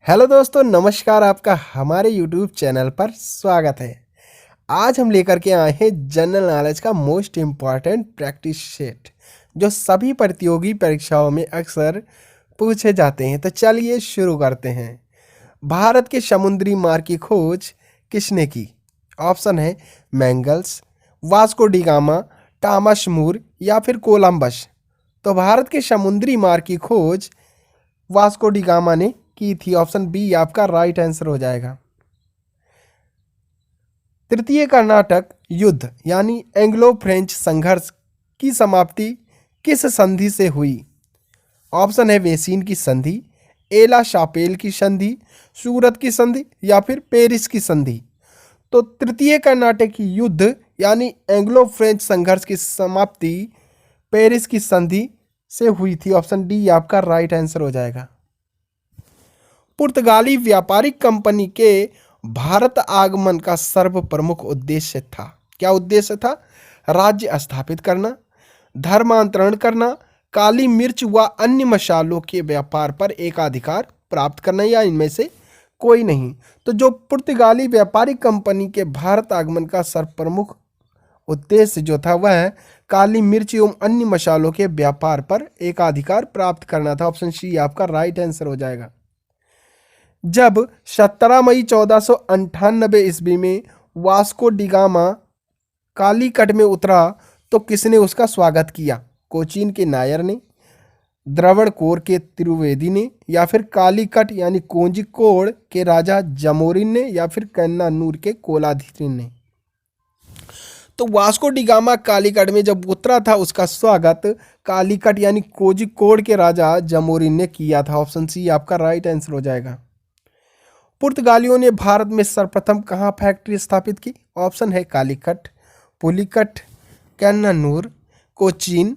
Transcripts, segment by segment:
Hello दोस्तों, नमस्कार। आपका हमारे यूट्यूब चैनल पर स्वागत है। आज हम लेकर के आए हैं जनरल नॉलेज का मोस्ट इम्पॉर्टेंट प्रैक्टिस सेट जो सभी प्रतियोगी परीक्षाओं में अक्सर पूछे जाते हैं। तो चलिए शुरू करते हैं। भारत के समुद्री मार्ग की खोज किसने की? ऑप्शन है मैंगल्स, Vasco D gamma, Thomas More या फिर कोलंबस। तो भारत के समुद्री मार्ग की खोज वास्को डी गामा ने की थी। ऑप्शन बी आपका राइट आंसर हो जाएगा। तृतीय कर्नाटक युद्ध यानी एंग्लो फ्रेंच संघर्ष की समाप्ति किस संधि से हुई? ऑप्शन है वेसिन की संधि, एला शापेल की संधि, सूरत की संधि या फिर पेरिस की संधि। तो तृतीय कर्नाटक युद्ध यानी एंग्लो फ्रेंच संघर्ष की समाप्ति पेरिस की संधि से हुई थी। ऑप्शन डी आपका राइट आंसर हो जाएगा। पुर्तगाली व्यापारिक कंपनी के भारत आगमन का सर्व प्रमुख उद्देश्य था। क्या उद्देश्य था? राज्य स्थापित करना, धर्मांतरण करना, काली मिर्च व अन्य मसालों के व्यापार पर एकाधिकार प्राप्त करना या इनमें से कोई नहीं। तो जो पुर्तगाली व्यापारिक कंपनी के भारत आगमन का सर्व प्रमुख उद्देश्य जो था वह काली मिर्च एवं अन्य मसालों के व्यापार पर एकाधिकार प्राप्त करना था। ऑप्शन सी आपका राइट आंसर हो जाएगा। जब 17 मई 1498 ईस्वी में वास्को डी गामा कालीकट में उतरा तो किसने उसका स्वागत किया? कोचीन के नायर ने, द्रवणकोर के त्रिवेदी ने या फिर कालीकट यानी कोंजिकोड के राजा जमोरिन ने या फिर कन्नानूर के कोलाधिरी ने। तो वास्को डी गामा कालीकट में जब उतरा था उसका स्वागत कालीकट यानी कोझिकोड के राजा जमोरिन ने किया था। ऑप्शन सी आपका राइट आंसर हो जाएगा। पुर्तगालियों ने भारत में सर्वप्रथम कहाँ फैक्ट्री स्थापित की? ऑप्शन है कालीकट, पुलिकट, कन्नानूर, कोचीन।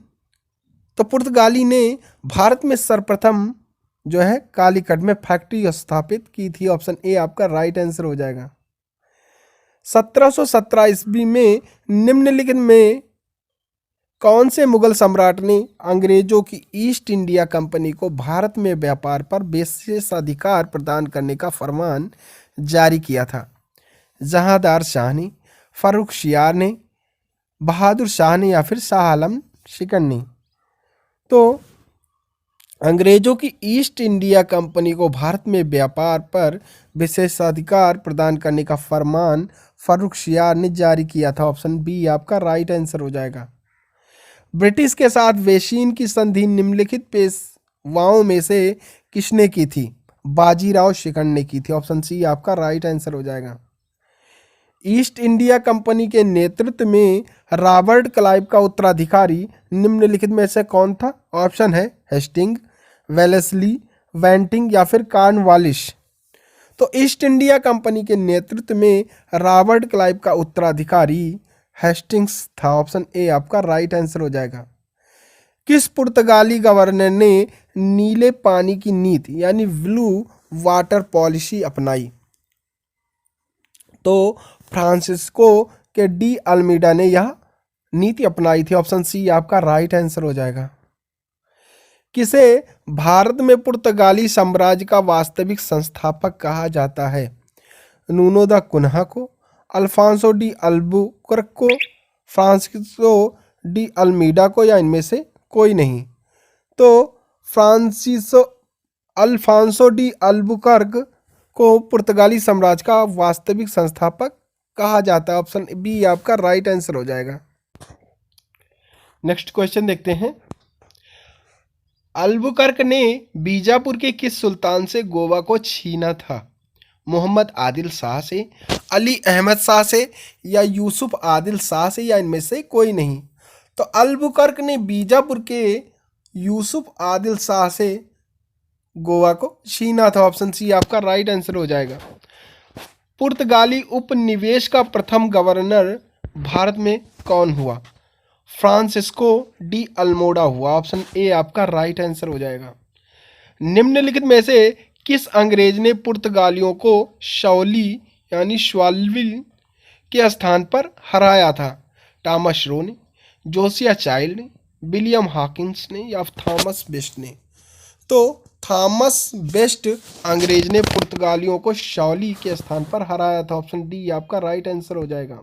तो पुर्तगाली ने भारत में सर्वप्रथम जो है कालीकट में फैक्ट्री स्थापित की थी। ऑप्शन ए आपका राइट आंसर हो जाएगा। 1717 ईस्वी में निम्नलिखित में कौन से मुगल सम्राट ने अंग्रेजों की ईस्ट इंडिया कंपनी को भारत में व्यापार पर विशेषाधिकार प्रदान करने का फरमान जारी किया था? जहांदार शाह ने, फर्रुखशियार ने, बहादुर शाह ने या फिर शाह आलम शिकन ने। तो अंग्रेजों की ईस्ट इंडिया कंपनी को भारत में व्यापार पर विशेषाधिकार प्रदान करने का फरमान फर्रुखशियार ने जारी किया था। ऑप्शन बी आपका राइट आंसर हो जाएगा। ब्रिटिश के साथ वेसिन की संधि निम्नलिखित पेशवाओं में से किसने की थी? बाजीराव शिकन ने की थी। ऑप्शन सी आपका राइट आंसर हो जाएगा। ईस्ट इंडिया कंपनी के नेतृत्व में रॉबर्ट क्लाइव का उत्तराधिकारी निम्नलिखित में से कौन था? ऑप्शन है हेस्टिंग, वेलेस्ली, वेंटिंग या फिर कॉर्नवालिस। तो ईस्ट इंडिया कंपनी के नेतृत्व में रॉबर्ट क्लाइव का उत्तराधिकारी हेस्टिंग्स था। ऑप्शन ए आपका राइट आंसर हो जाएगा। किस पुर्तगाली गवर्नर ने नीले पानी की नीति यानी ब्लू वाटर पॉलिसी अपनाई? तो फ्रांसिस्को के डी अल्मीडा ने यह नीति अपनाई थी। ऑप्शन सी आपका राइट आंसर हो जाएगा। किसे भारत में पुर्तगाली साम्राज्य का वास्तविक संस्थापक कहा जाता है? नूनो दा कुन्हा को, अल्फांसो डी अल्बुकर्क को, फ्रांसिस्को डी अल्मीडा को या इनमें से कोई नहीं। तो अल्फांसो डी अल्बुकर्क को पुर्तगाली साम्राज्य का वास्तविक संस्थापक कहा जाता है। ऑप्शन बी आपका राइट आंसर हो जाएगा। नेक्स्ट क्वेश्चन देखते हैं। अल्बुकर्क ने बीजापुर के किस सुल्तान से गोवा को छीना था? मोहम्मद आदिल शाह से, अली अहमद शाह से या यूसुफ आदिल शाह से या इनमें से कोई नहीं। तो अल्बुकर्क ने बीजापुर के यूसुफ आदिल शाह से गोवा को छीना था। ऑप्शन सी आपका राइट आंसर हो जाएगा। पुर्तगाली उपनिवेश का प्रथम गवर्नर भारत में कौन हुआ? फ्रांसिस्को डी अल्मोडा हुआ। ऑप्शन ए आपका राइट आंसर हो जाएगा। निम्नलिखित में से किस अंग्रेज ने पुर्तगालियों को शौली यानी श्वालविल के स्थान पर हराया था? टॉमस रो ने, जोसिया चाइल्ड ने, विलियम हॉकिंस ने या थॉमस बेस्ट ने। तो थॉमस बेस्ट अंग्रेज ने पुर्तगालियों को शौली के स्थान पर हराया था। ऑप्शन डी आपका राइट आंसर हो जाएगा।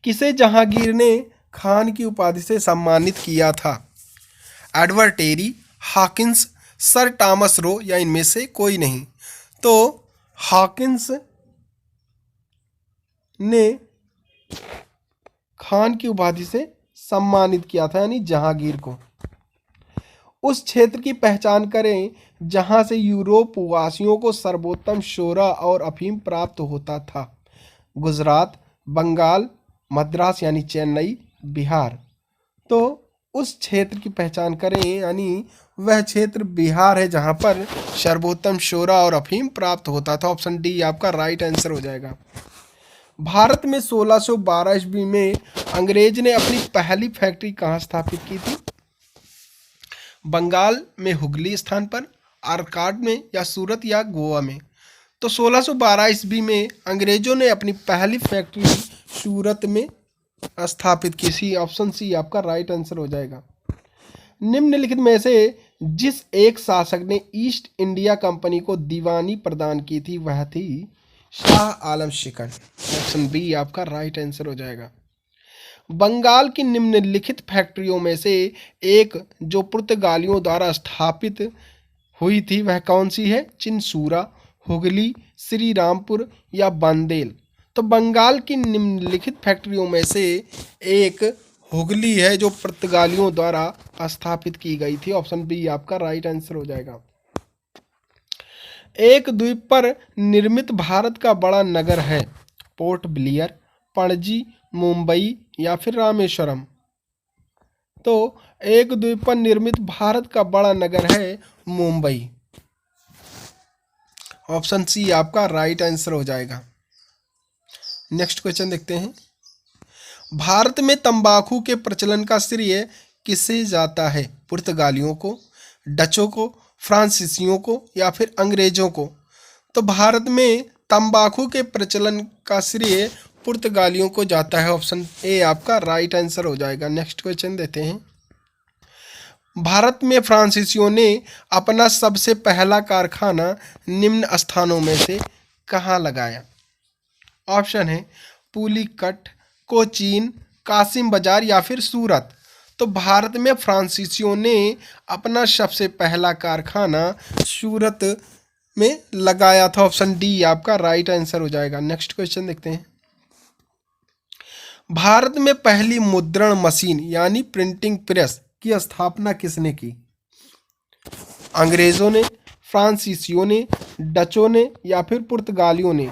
किसे जहांगीर ने खान की उपाधि से सम्मानित किया था? Edward Terry, Hawkins, sir Thomas Roe या इनमें से कोई नहीं? तो हॉकिंस ने खान की उपाधि से सम्मानित किया था, यानी जहांगीर को। उस क्षेत्र की पहचान करें जहां से यूरोप वासियों को सर्वोत्तम शोरा और अफीम प्राप्त होता था। गुजरात, बंगाल, मद्रास यानी चेन्नई, बिहार। तो उस क्षेत्र की पहचान करें, यानी वह क्षेत्र बिहार है जहां पर सर्वोत्तम शोरा और अफीम प्राप्त होता था। ऑप्शन डी आपका राइट आंसर हो जाएगा। भारत में 1612 ईस्वी में अंग्रेज ने अपनी पहली फैक्ट्री कहाँ स्थापित की थी? बंगाल में हुगली स्थान पर, आरकाट में, या सूरत या गोवा में? तो 1612 ईस्वी में अंग्रेजों ने अपनी पहली फैक्ट्री सूरत में स्थापित की। सी ऑप्शन सी आपका राइट आंसर हो जाएगा। निम्नलिखित में से जिस एक शासक ने ईस्ट इंडिया कंपनी को दीवानी प्रदान की थी वह थी शाह आलम शिकन। ऑप्शन बी आपका राइट आंसर हो जाएगा। बंगाल की निम्नलिखित फैक्ट्रियों में से एक जो पुर्तगालियों द्वारा स्थापित हुई थी वह कौन सी है? चिनसूरा, हुगली, श्री रामपुर या बांदेल? तो बंगाल की निम्नलिखित फैक्ट्रियों में से एक हुगली है जो पुर्तगालियों द्वारा स्थापित की गई थी। ऑप्शन बी आपका राइट आंसर हो जाएगा। एक द्वीप पर निर्मित भारत का बड़ा नगर है? पोर्ट ब्लियर, पणजी, मुंबई या फिर रामेश्वरम? तो एक द्वीप पर निर्मित भारत का बड़ा नगर है मुंबई। ऑप्शन सी आपका राइट आंसर हो जाएगा। नेक्स्ट क्वेश्चन देखते हैं। भारत में तंबाकू के प्रचलन का श्रेय किसे जाता है? पुर्तगालियों को, डचों को, फ्रांसीसियों को या फिर अंग्रेजों को? तो भारत में तंबाकू के प्रचलन का श्रेय पुर्तगालियों को जाता है। ऑप्शन ए आपका राइट आंसर हो जाएगा। नेक्स्ट क्वेश्चन देते हैं। भारत में फ्रांसीसियों ने अपना सबसे पहला कारखाना निम्न स्थानों में से कहाँ लगाया? ऑप्शन है पुलिकट, कोचीन, कासिम बाजार या फिर सूरत? तो भारत में फ्रांसीसियों ने अपना सबसे पहला कारखाना सूरत में लगाया था। ऑप्शन डी आपका राइट आंसर हो जाएगा। नेक्स्ट क्वेश्चन देखते हैं। भारत में पहली मुद्रण मशीन यानी प्रिंटिंग प्रेस की स्थापना किसने की? अंग्रेजों ने, फ्रांसीसियों ने, डचों ने या फिर पुर्तगालियों ने?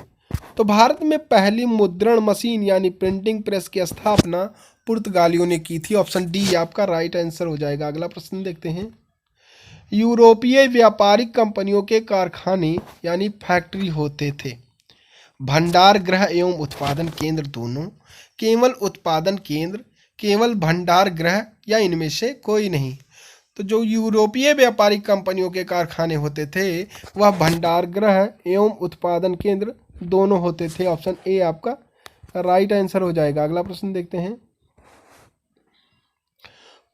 तो भारत में पहली मुद्रण मशीन यानी प्रिंटिंग प्रेस की स्थापना पुर्तगालियों ने की थी। ऑप्शन डी आपका राइट आंसर हो जाएगा। अगला प्रश्न देखते हैं। यूरोपीय व्यापारिक कंपनियों के कारखाने यानी फैक्ट्री होते थे भंडार गृह एवं उत्पादन केंद्र दोनों, केवल उत्पादन केंद्र, केवल भंडार गृह या इनमें से कोई नहीं? तो जो यूरोपीय व्यापारिक कंपनियों के कारखाने होते थे वह भंडार गृह एवं उत्पादन केंद्र दोनों होते थे। ऑप्शन ए आपका राइट आंसर हो जाएगा। अगला प्रश्न देखते हैं।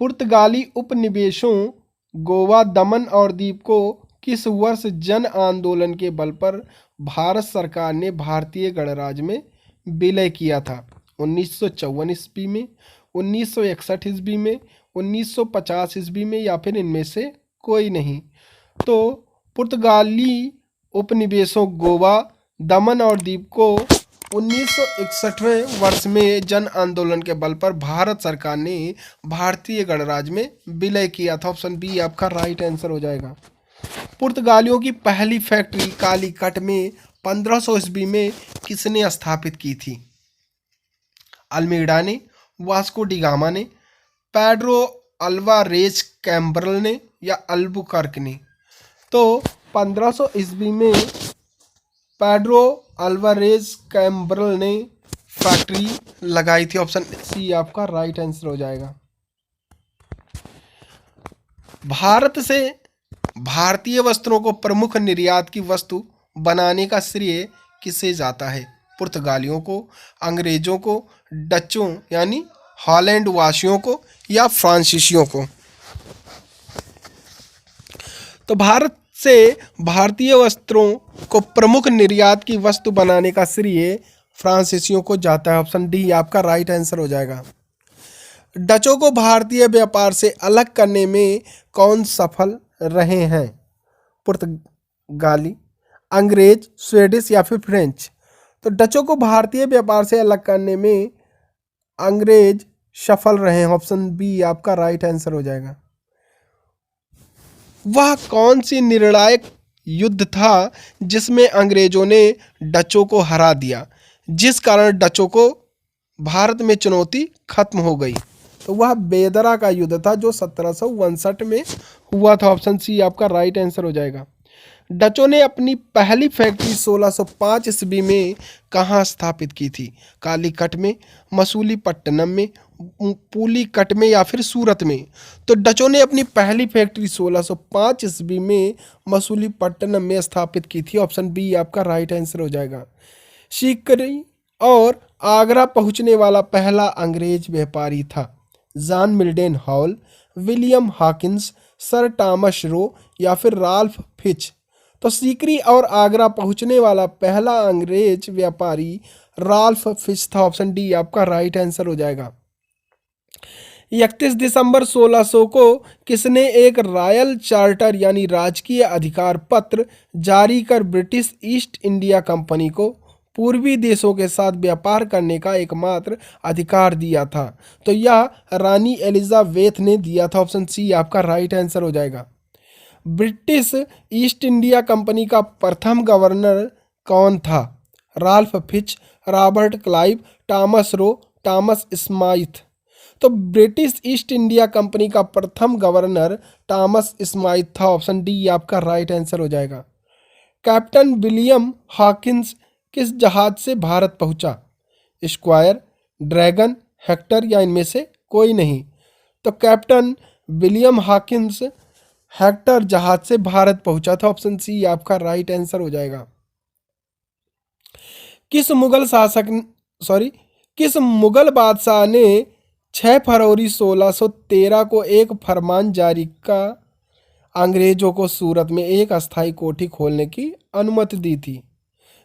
पुर्तगाली उपनिवेशों गोवा, दमन और दीव को किस वर्ष जन आंदोलन के बल पर भारत सरकार ने भारतीय गणराज्य में विलय किया था? 1954 ईस्वी में, 1961 ईस्वी में, 1950 ईस्वी में या फिर इनमें से कोई नहीं? तो पुर्तगाली उपनिवेशों गोवा, दमन और दीव को 1961वें वर्ष में जन आंदोलन के बल पर भारत सरकार ने भारतीय गणराज्य में विलय किया था। ऑप्शन बी आपका राइट आंसर हो जाएगा। पुर्तगालियों की पहली फैक्ट्री कालीकट में 1500 ईस्वी में किसने स्थापित की थी? अल्मीडा ने, वास्को डी गामा ने, पेड्रो अल्वारेज कैम्बरल ने या अल्बुकर्क ने? तो 1500 ईस्वी में पेड्रो अल्वारेज कैम्बरल ने फैक्ट्री लगाई थी। ऑप्शन सी आपका राइट आंसर हो जाएगा। भारत से भारतीय वस्त्रों को प्रमुख निर्यात की वस्तु बनाने का श्रेय किसे जाता है? पुर्तगालियों को, अंग्रेजों को, डचों यानी हॉलैंड वासियों को या फ्रांसीसियों को? तो भारत से भारतीय वस्त्रों को प्रमुख निर्यात की वस्तु बनाने का श्रेय फ्रांसीसियों को जाता है। ऑप्शन डी आपका राइट आंसर हो जाएगा। डचों को भारतीय व्यापार से अलग करने में कौन सफल रहे हैं? पुर्तगाली, अंग्रेज, स्वीडिश या फिर फ्रेंच? तो डचों को भारतीय व्यापार से अलग करने में अंग्रेज सफल रहे हैं। ऑप्शन बी आपका राइट आंसर हो जाएगा। वह कौन सी निर्णायक युद्ध था जिसमें अंग्रेजों ने डचों को हरा दिया, जिस कारण डचों को भारत में चुनौती खत्म हो गई? तो वह बेदरा का युद्ध था जो 1759 में हुआ था। ऑप्शन सी आपका राइट आंसर हो जाएगा। डचों ने अपनी पहली फैक्ट्री 1605 ईस्वी में कहाँ स्थापित की थी? कालीकट में, मसूलीपट्टनम में, पुलीकट में या फिर सूरत में? तो डचों ने अपनी पहली फैक्ट्री 1605 ईस्वी में मसूलीपट्टनम में स्थापित की थी। ऑप्शन बी आपका राइट आंसर हो जाएगा। सीकरी और आगरा पहुंचने वाला पहला अंग्रेज व्यापारी था? John Mildenhall, William Hawkins, sir Thomas Roe या फिर राल्फ फिच? तो सीकरी और आगरा पहुंचने वाला पहला अंग्रेज व्यापारी राल्फ फिच था। ऑप्शन डी आपका राइट आंसर हो जाएगा। 31 दिसंबर 1600 को किसने एक रॉयल चार्टर यानी राजकीय अधिकार पत्र जारी कर ब्रिटिश ईस्ट इंडिया कंपनी को पूर्वी देशों के साथ व्यापार करने का एकमात्र अधिकार दिया था? तो यह रानी एलिजाबेथ ने दिया था। ऑप्शन सी आपका राइट आंसर हो जाएगा। ब्रिटिश ईस्ट इंडिया कंपनी का प्रथम गवर्नर कौन था? Ralph Fitch, Robert Clive, Thomas Roe, Thomas Smythe? तो ब्रिटिश ईस्ट इंडिया कंपनी का प्रथम गवर्नर टॉमस स्माइथ था। ऑप्शन डी आपका राइट आंसर हो जाएगा। कैप्टन विलियम हॉकिंस किस जहाज से भारत पहुंचा? स्क्वायर, ड्रैगन, हेक्टर या इनमें से कोई नहीं? तो कैप्टन विलियम हॉकिंस हेक्टर जहाज से भारत पहुंचा था। ऑप्शन सी आपका राइट आंसर हो जाएगा। किस मुगल बादशाह ने 6 फरवरी 1613 को एक फरमान जारी का अंग्रेजों को सूरत में एक अस्थायी कोठी खोलने की अनुमति दी थी?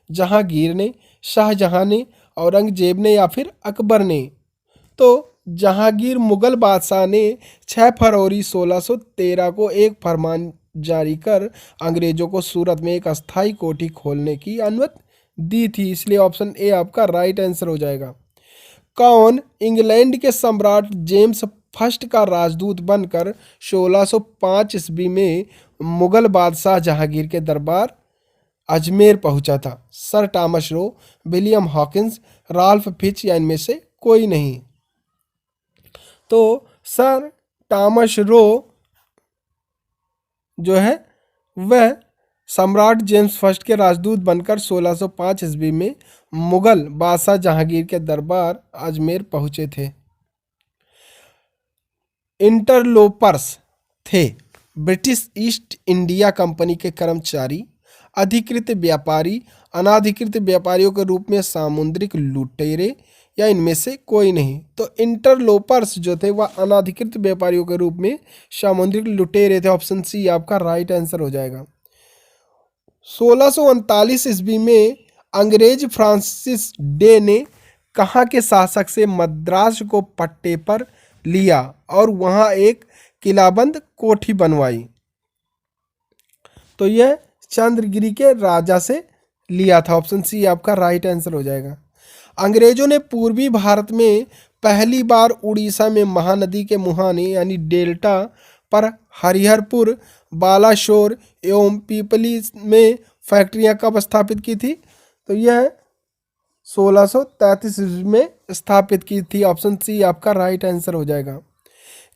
जहांगीर ने, शाहजहां ने, औरंगजेब ने या फिर अकबर ने? तो जहांगीर मुगल बादशाह ने 6 फरवरी 1613 को एक फरमान जारी कर अंग्रेजों को सूरत में एक अस्थायी कोठी खोलने की अनुमति दी थी, इसलिए ऑप्शन ए आपका राइट आंसर हो जाएगा। कौन इंग्लैंड के सम्राट जेम्स फर्स्ट का राजदूत बनकर 1605 ईस्वी में मुगल बादशाह जहांगीर के दरबार अजमेर पहुंचा था? सर टॉमस रो, विलियम हॉकिंस, राल्फ फिच या इनमें से कोई नहीं? तो सर टॉमस रो जो है वह सम्राट जेम्स फर्स्ट के राजदूत बनकर 1605 ईस्वी में मुगल बादशाह जहांगीर के दरबार अजमेर पहुंचे थे। इंटरलोपर्स थे ब्रिटिश ईस्ट इंडिया कंपनी के कर्मचारी, अधिकृत व्यापारी, अनाधिकृत व्यापारियों के रूप में सामुद्रिक लुटेरे या इनमें से कोई नहीं? तो इंटरलोपर्स जो थे वह अनाधिकृत व्यापारियों के रूप में सामुद्रिक लुटेरे थे। ऑप्शन सी आपका राइट आंसर हो जाएगा। 1639 ईस्वी में अंग्रेज फ्रांसिस डे ने कहाँ के शासक से मद्रास को पट्टे पर लिया और वहाँ एक किलाबंद कोठी बनवाई? तो यह चंद्रगिरी के राजा से लिया था। ऑप्शन सी आपका राइट आंसर हो जाएगा। अंग्रेजों ने पूर्वी भारत में पहली बार उड़ीसा में महानदी के मुहाने यानी डेल्टा पर हरिहरपुर, बालाशोर एवं पीपली में फैक्ट्रियां कब स्थापित की थी? तो यह 1633 में स्थापित की थी। ऑप्शन सी आपका राइट आंसर हो जाएगा।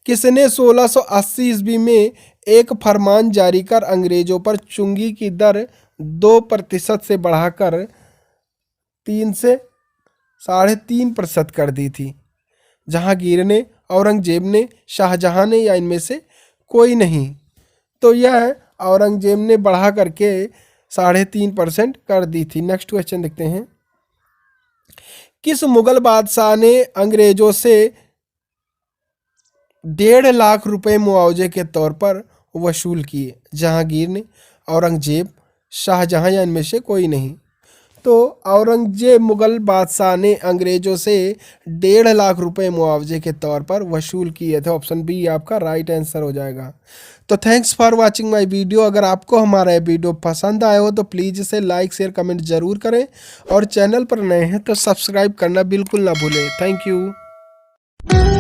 किसने 1680 ईस्वी में एक फरमान जारी कर अंग्रेजों पर चुंगी की दर 2% से बढ़ाकर 3 से 3.5% कर दी थी? जहांगीर ने, औरंगजेब ने, शाहजहां ने या इनमें से कोई नहीं? तो यह औरंगजेब ने बढ़ा करके 3.5% कर दी थी। नेक्स्ट क्वेश्चन देखते हैं। किस मुगल बादशाह ने अंग्रेजों से 1.5 लाख रुपए मुआवजे के तौर पर वसूल किए। जहांगीर ने, औरंगजेब, शाहजहां या इनमें से कोई नहीं। तो औरंगजेब मुगल बादशाह ने अंग्रेजों से 1.5 लाख रुपए मुआवजे के तौर पर वसूल किए थे। ऑप्शन बी आपका राइट आंसर हो जाएगा। तो thanks for watching my video. अगर आपको हमारा ये वीडियो पसंद आया हो तो प्लीज़ इसे लाइक शेयर कमेंट जरूर करें और चैनल पर नए हैं तो सब्सक्राइब करना बिल्कुल ना भूलें। Thank you.